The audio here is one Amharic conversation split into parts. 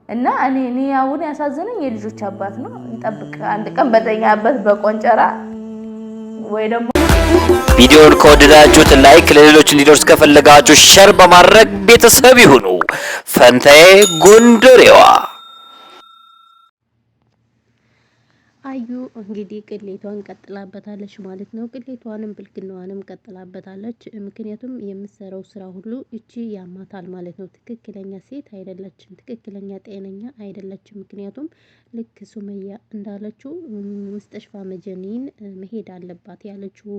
እና እኔ አሁን ያሳዘነኝ የልጆች አባት ነው። እንጠብቅ አንድ ቀን በተኛበት በቆንጨራ ወይ ደግሞ ቪዲዮውን ከወደዳችሁት ላይክ፣ ለሌሎች እንዲደርስ ከፈለጋችሁ ሼር በማድረግ ቤተሰብ ይሁኑ። ፈንታዬ ጎንደሬዋ አዩ እንግዲህ ቅሌቷን ቀጥላበታለች ማለት ነው። ቅሌቷንም ብልግናዋንም ቀጥላበታለች። ምክንያቱም የምትሰራው ስራ ሁሉ እቺ ያማታል ማለት ነው። ትክክለኛ ሴት አይደለችም፣ ትክክለኛ ጤነኛ አይደለችም። ምክንያቱም ልክ ሱመያ እንዳለችው ሙስተሽፋ መጀኒን መሄድ አለባት ያለችው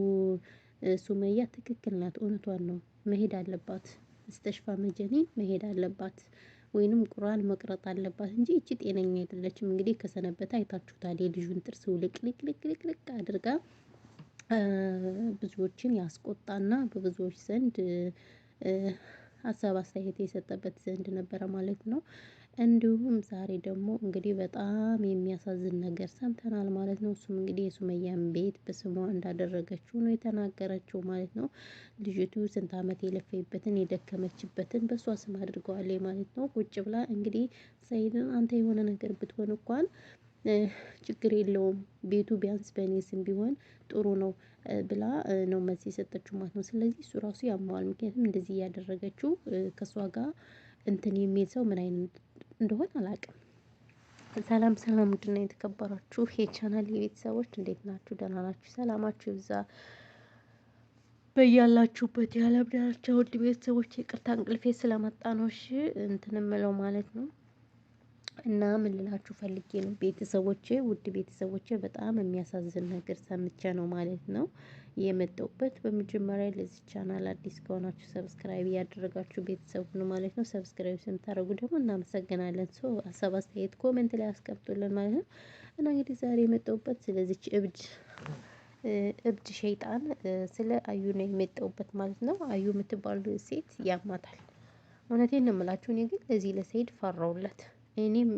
ሱመያ ትክክል ናት። እውነቷን ነው። መሄድ አለባት፣ ሙስተሽፋ መጀኒን መሄድ አለባት ወይንም ቁርአን መቅረጥ አለባት እንጂ እቺ ጤነኛ አይደለችም። እንግዲህ ከሰነበተ አይታችሁታል። የልጁን ጥርስ ልቅ አድርጋ ብዙዎችን ያስቆጣና በብዙዎች ዘንድ ሀሳብ አስተያየት የሰጠበት ዘንድ ነበረ ማለት ነው። እንዲሁም ዛሬ ደግሞ እንግዲህ በጣም የሚያሳዝን ነገር ሰምተናል ማለት ነው። እሱም እንግዲህ የሱመያን ቤት በስሟ እንዳደረገችው ነው የተናገረችው ማለት ነው። ልጅቱ ስንት ዓመት የለፈይበትን የደከመችበትን በሷ ስም አድርገዋለች ማለት ነው። ቁጭ ብላ እንግዲህ ሰይድን አንተ የሆነ ነገር ብትሆን እንኳን ችግር የለውም ቤቱ ቢያንስ በእኔ ስም ቢሆን ጥሩ ነው ብላ ነው መልስ የሰጠችው ማለት ነው። ስለዚህ እሱ ራሱ ያማዋል። ምክንያቱም እንደዚህ እያደረገችው ከሷ ጋር እንትን የሚል ሰው ምን አይነት እንደሆነ አላውቅም። ሰላም ሰላም፣ ውድና የተከበራችሁ የቻናል የቤተሰቦች እንዴት ናችሁ? ደህና ናችሁ? ሰላማችሁ ይብዛ በያላችሁበት የዓለም ዳርቻ። ውድ ቤተሰቦች ይቅርታ እንቅልፌ ስለመጣ ነው እሺ እንትን እምለው ማለት ነው። እና ምን ልላችሁ ፈልጌ ነው ቤተሰቦቼ፣ ውድ ቤተሰቦቼ በጣም የሚያሳዝን ነገር ሰምቼ ነው ማለት ነው የመጣሁበት። በመጀመሪያ ለዚህ ቻናል አዲስ ከሆናችሁ ሰብስክራይብ ያደረጋችሁ ቤተሰቡ ነው ማለት ነው። ሰብስክራይብ ስምታደርጉ ደግሞ እናመሰግናለን። ሀሳብ አስተያየት ኮሜንት ላይ አስቀምጡልን ማለት ነው። እና እንግዲህ ዛሬ የመጣሁበት ስለዚች እብድ ሸይጣን ስለ አዩ ነው የመጣሁበት ማለት ነው። አዩ የምትባል ሴት ያማታል። እውነቴን ነው የምላችሁ። እኔ ግን ለዚህ ለሰይድ ፈራውለት። እኔም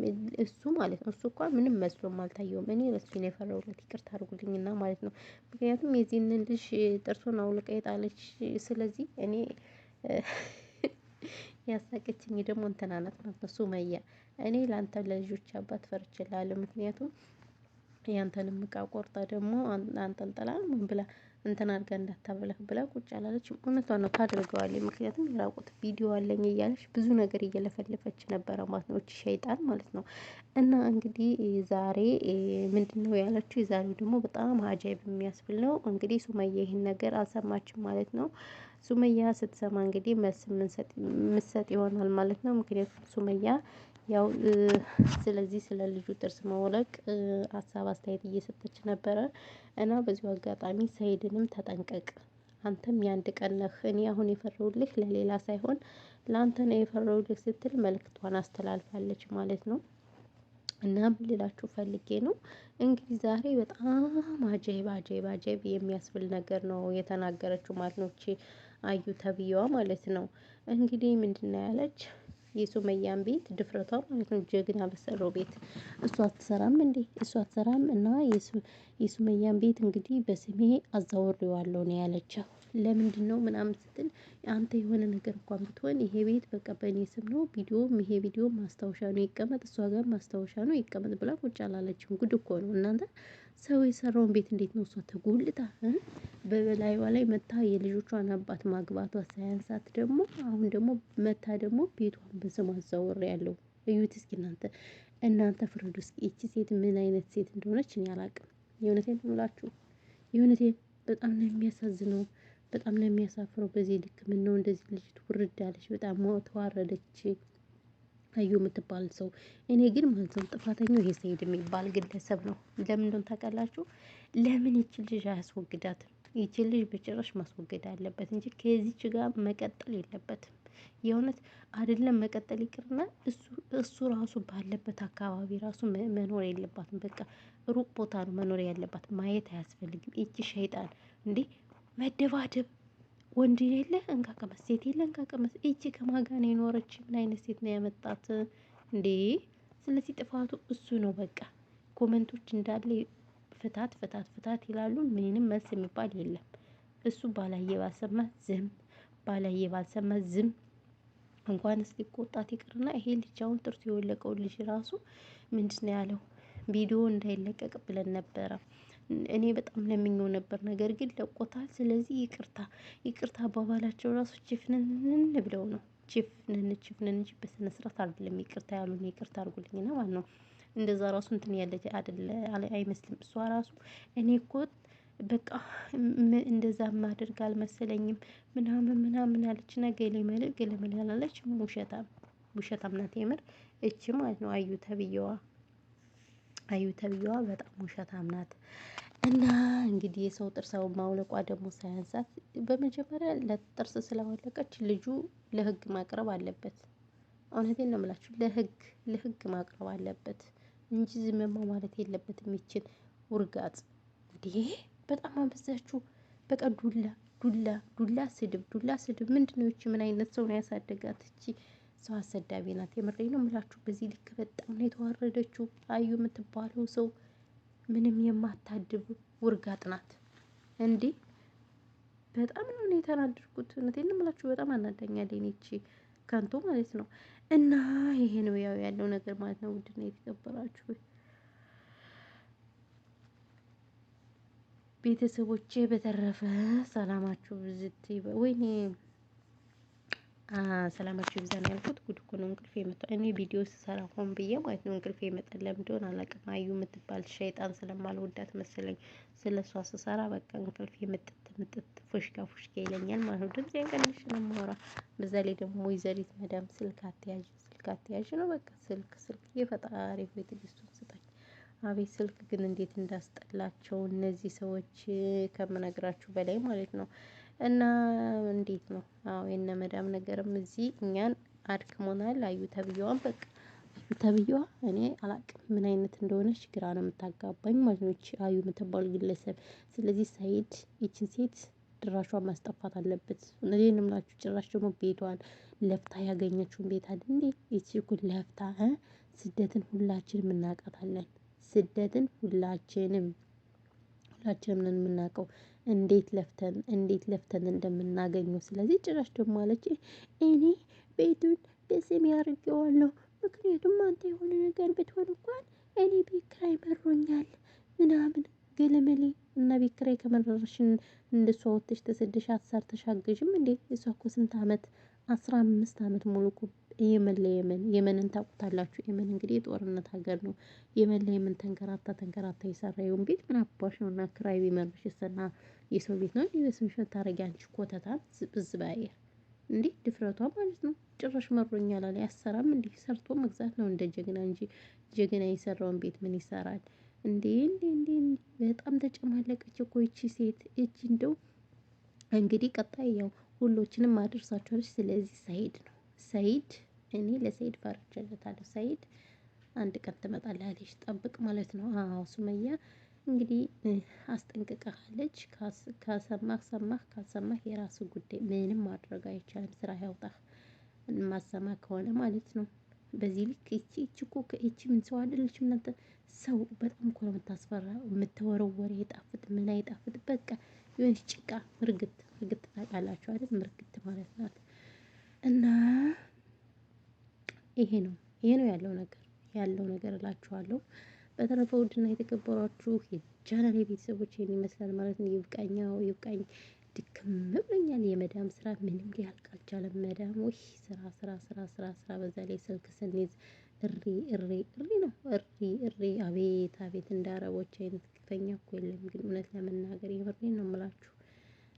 እሱ ማለት ነው እሱ እንኳን ምንም መስሎም አልታየውም። እኔ ለሱ ነው የፈራውለት። ይቅርታ አድርጉልኝና ማለት ነው። ምክንያቱም የዚህን ልጅ ጥርሱን አውልቃ የጣለች። ስለዚህ እኔ ያሳቀችኝ ደግሞ እንትና ናት ማለት ነው ሱመያ። እኔ ላንተ ለልጆች አባት ፈርችላለሁ። ምክንያቱም ያንተንም እቃ ቆርጣ ደግሞ አንጠልጥላ ምን ብላ እንትን አድርጋ እንዳታበላህ ብላ ቁጭ አላለችም። እውነቷን ነው፣ ታደርገዋለች። ምክንያቱም የራቁት ቪዲዮ አለኝ እያለች ብዙ ነገር እየለፈለፈች ነበረ ማለት ነው፣ እቺ ሸይጣን ማለት ነው። እና እንግዲህ ዛሬ ምንድነው ያለችው? የዛሬው ደግሞ በጣም አጃይብ የሚያስብል ነው። እንግዲህ ሱመያ ይሄን ነገር አልሰማችም ማለት ነው። ሱመያ ስትሰማ እንግዲህ መልስ ምሰጥ ይሆናል ማለት ነው። ምክንያቱም ሱመያ ያው ስለዚህ ስለ ልጁ ጥርስ መውለቅ ሀሳብ አስተያየት እየሰጠች ነበረ። እና በዚሁ አጋጣሚ ሰይድንም ተጠንቀቅ፣ አንተም ያንድ ቀን ነህ። እኔ አሁን የፈረውልህ ለሌላ ሳይሆን ለአንተ ነው የፈረውልህ ስትል መልእክቷን አስተላልፋለች ማለት ነው። እና ልላችሁ ፈልጌ ነው እንግዲህ ዛሬ በጣም አጃይብ የሚያስብል ነገር ነው የተናገረችው ማለት ነው። እቺ አዩ ተብዬዋ ማለት ነው። እንግዲህ ምንድነው ያለች? የሱመያን ቤት ድፍረቷ ማለት ነው። ጀግና በሰራው ቤት እሷ አትሰራም እንዴ? እሷ አትሰራም። እና የሱመያን ቤት እንግዲህ በስሜ አዛውሬዋለሁ ነው ያለችው። ለምንድነው ምናምን ስትል አንተ የሆነ ነገር እንኳን ብትሆን ይሄ ቤት በቃ በእኔ ስም ነው። ይሄ ቪዲዮ ማስታወሻ ነው ይቀመጥ፣ እሷ ጋር ማስታወሻ ነው ይቀመጥ ብላ ቁጭ አላለችም። ጉድ እኮ ነው እናንተ። ሰው የሰራውን ቤት እንዴት ነው እሷ ተጎልታ በበላይዋ ላይ መታ የልጆቿን አባት ማግባቷ ሳያንሳት ደግሞ አሁን ደግሞ መታ ደግሞ ቤቷን በስም አዛውሬያለሁ። እዩት እስኪ እናንተ ፍረዱ እስኪ። እቺ ሴት ምን አይነት ሴት እንደሆነች እኔ አላውቅም። የእውነቴን ነው የምላችሁ። የእውነቴን በጣም ነው የሚያሳዝነው። በጣም ነው የሚያሳፍረው። በዚህ ልክ ምን ነው እንደዚህ ልጅ ውርድ አለች። በጣም ተዋረደች አዩ የምትባል ሰው። እኔ ግን ማለት ነው ጥፋተኛው ይሄ ሰይድ የሚባል ግለሰብ ነው። ለምን እንደሆነ ታውቃላችሁ? ለምን ይቺ ልጅ አያስወግዳትም? ይቺ ልጅ በጭራሽ ማስወገድ አለበት እንጂ ከዚች ጋር መቀጠል የለበትም። የእውነት አይደለም መቀጠል ይቅርና እሱ ራሱ ባለበት አካባቢ ራሱ መኖር የለባትም። በቃ ሩቅ ቦታ ነው መኖር ያለባት። ማየት አያስፈልግም። ይቺ ሸይጣን እንዴ መደባደብ ወንድ የለ እንቃቀመስ፣ ሴት የለ እንቃቀመስ። ይቺ ከማጋን የኖረች ምን አይነት ሴት ነው ያመጣት እንዴ? ስለዚህ ጥፋቱ እሱ ነው። በቃ ኮመንቶች እንዳለ ፍታት ይላሉ። ምንም መልስ የሚባል የለም። እሱ ባላየ ባልሰማ ዝም፣ ባላየ ባልሰማ ዝም። እንኳንስ ሊቆጣት ይቅርና ይሄ ልጅ አሁን ጥርሱ የወለቀው ልጅ ራሱ ምንድነው ያለው? ቪዲዮ እንዳይለቀቅ ብለን ነበረ። እኔ በጣም ለምኜው ነበር፣ ነገር ግን ለቆታል። ስለዚህ ይቅርታ አባባላቸው ራሱ ችፍንን ብለው ነው ችፍንን እንጂ በስነ ስርዓት አይደለም ይቅርታ ያሉን። ይቅርታ አድርጉልኝና ማለት ነው እንደዛ ራሱ እንትን ያለ አይደለ አይመስልም። እሷ ራሱ እኔ እኮ በቃ እንደዛ ማድረግ አልመሰለኝም ምናምን አለች። ነገ ገለመል ያላለች ውሸታም ናት የምር እቺ ማለት ነው። አዩ ተብዬዋ በጣም ውሸታም ናት። እና እንግዲህ የሰው ጥርስ ማውለቋ ደግሞ ሳያንሳት በመጀመሪያ ለጥርስ ስላወለቀች ልጁ ለህግ ማቅረብ አለበት። እውነቴን ነው የምላችሁ፣ ለህግ ማቅረብ አለበት እንጂ ዝምማ ማለት የለበትም። ይችን ውርጋጥ እንዴ በጣም አበዛችሁ። በቃ ዱላ ስድብ ምንድነው? ይቺ ምን አይነት ሰው ነው ያሳደጋት? እቺ ሰው አሰዳቢ ናት። የምሬን ነው የምላችሁ። በዚህ ልክ በጣም ነው የተዋረደችው። አዩ የምትባለው ሰው ምንም የማታድብ ውርጋጥ ናት እንዴ! በጣም ነው እኔ የተናደድኩት። እውነቴን ነው የምላችሁ፣ በጣም አናዳኛለች እቺ ከንቱ ማለት ነው። እና ይሄ ነው ያለው ነገር ማለት ነው። ውድና የተከበራችሁ ቤተሰቦቼ፣ በተረፈ ሰላማችሁ ብዝት ወይኔ ሰላማችሁ ይብዛ ነው ያልኩት። ጉድ እኮ ነው እንቅልፍ የመጣ። እኔ ቪዲዮ ስሰራ ሆን ብዬ ማለት ነው እንቅልፍ የመጣ ለምን እንደሆነ አላውቅም። አዩ የምትባል ሸይጣን ስለማልወዳት መሰለኝ ስለሷ ስሰራ በቃ እንቅልፍ የምጥት ፉሽካ ይለኛል ማለት ነው። ድምጼን ቀንሽ ነው የማወራ። በዛ ላይ ደግሞ ወይዘሪት መዳም ስልክ አትያዥ ነው በቃ ስልክ የፈጣሪ ሆይ ትዕግስቱን ስጠኝ። አቤት ስልክ ግን እንዴት እንዳስጠላቸው እነዚህ ሰዎች ከምነግራችሁ በላይ ማለት ነው። እና እንዴት ነው? አዎ የነ መዳም ነገርም እዚህ እኛን አድክሞናል። አዩ ተብዬዋን በቃ አዩ ተብዬዋ እኔ አላቅም ምን አይነት እንደሆነች ግራ ነው የምታጋባኝ ማለት ነው አዩ የምትባል ግለሰብ። ስለዚህ ሰኢድ ይችን ሴት ድራሿን ማስጠፋት አለበት። እኔን እምላችሁ ጭራሽ ደግሞ ቤቷን ለፍታ ያገኘችውን ቤት አይደል እንዴ? ይቺ እኮ ለፍታ ስደትን ሁላችንም እናውቃታለን። ስደትን ሁላችንም ነን የምናውቀው እንዴት ለፍተን እንደምናገኘው። ስለዚህ ጭራሽ ደግሞ አለች እኔ ቤቱን በስሜ አድርጌዋለሁ፣ ምክንያቱም አንተ የሆነ ነገር ብትሆን እንኳን እኔ ቤት ኪራይ መሮኛል ምናምን ገለመሌ። እና ቤት ኪራይ ከመረረሽን እንደሷ ወጥተሽ ተሰደሽ አሰርተሽ አገዥም እንዴ? እሷ እኮ ስንት አመት 15 አመት ሙሉ እኮ የመንን ታውቁታላችሁ። የመን እንግዲህ የጦርነት ሀገር ነው። የመን ተንከራታ የሰራየውን ቤት ምን አባሽ ነው? እና ክራይ ቢመርሽ እና የሰው ቤት ነው እንዴ በስምሽ ታረጊ? አንቺ ኮተታም ዝብዝ ባየር እንዴ! ድፍረቷ ማለት ነው። ጭራሽ መሮኛል አለ። ያሰራም እንዴ? ሰርቶ መግዛት ነው እንደ ጀግና እንጂ ጀግና የሰራውን ቤት ምን ይሰራል እንዴ? በጣም ተጨማለቀች እኮ ይቺ ሴት። እቺ እንደው እንግዲህ ቀጣይ ያው ሁሎችንም አድርሳቸዋለች። ስለዚህ ሰኢድ እኔ ለሰኢድ ፈርቼለታለሁ። ሰኢድ አንድ ቀን ትመጣለች ጠብቅ ማለት ነው። አዎ ሱመያ እንግዲህ አስጠንቅቀሃለች። ሰማህ ካልሰማህ የራሱ ጉዳይ። ምንም ማድረግ አይቻልም። ስራ ያውጣህ ማሰማ ከሆነ ማለት ነው። በዚህ ልክ እቺ እኮ ምን ሰው አይደለች። እናንተ ሰው በጣም እኮ ነው የምታስፈራ። የምትወረወር የጣፍጥ ምን አይጣፍጥ በቃ የሆነች ጭቃ ምርግት ታውቃላችሁ አይደል? ምርግት ማለት ናት። እና ይሄ ነው ያለው ነገር እላችኋለሁ። በተረፈ ውድና የተከበሯችሁ የቻናሌ ቤተሰቦች ይሄን ይመስላል ማለት ነው። ይብቃኝ። ድክም ብሎኛል። የመዳም ስራ ምንም ሊያልቅ አልቻለም። መዳም ወይ ስራ በዛ ላይ ስልክ ስንይዝ እሪ ነው እሪ። አቤት እንደ አረቦች አይነት ግፈኛ እኮ የለም። ግን እውነት ለመናገር የምሬን ነው የምላችሁ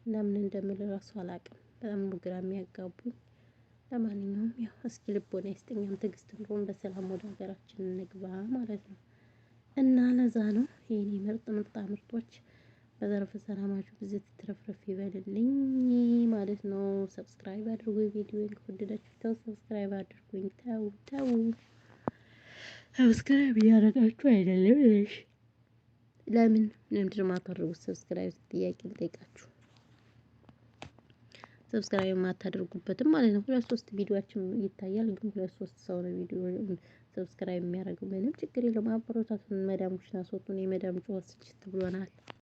እና ምን እንደምል እራሱ አላውቅም። በጣም ግራ የሚያጋቡኝ። ለማንኛውም ያው እስኪ ልቦና ይስጠኛም ትዕግስት ኑሮን በሰላም ወደ ሀገራችን እንግባ ማለት ነው። እና ለዛ ነው የኔ ምርጦች። በተረፈ ሰላማችሁ ብዙ ትረፍረፍ ይበልልኝ ማለት ነው። ሰብስክራይብ አድርጉ። ቪዲዮውን ከወደዳችሁ ሰብስክራይብ አድርጉኝ። ተው ሰብስክራይብ እያደረጋችሁ አይደለም። እሺ ለምን ምንድነው የማታደርጉት? ሰብስክራይብ ጥያቄ ልጠይቃችሁ። ሰብስክራይብ የማታደርጉበትም ማለት ነው። 2-3 ቪዲዮአችን ይታያል፣ ግን 2-3 ሰው ነው ቪዲዮ ሰብስክራይብ የሚያደርገው። ምንም ችግር የለውም። አበረታቱን። መዳሞችን አስወጡን። የመዳም ጩኸት ስልችት ብሎናል።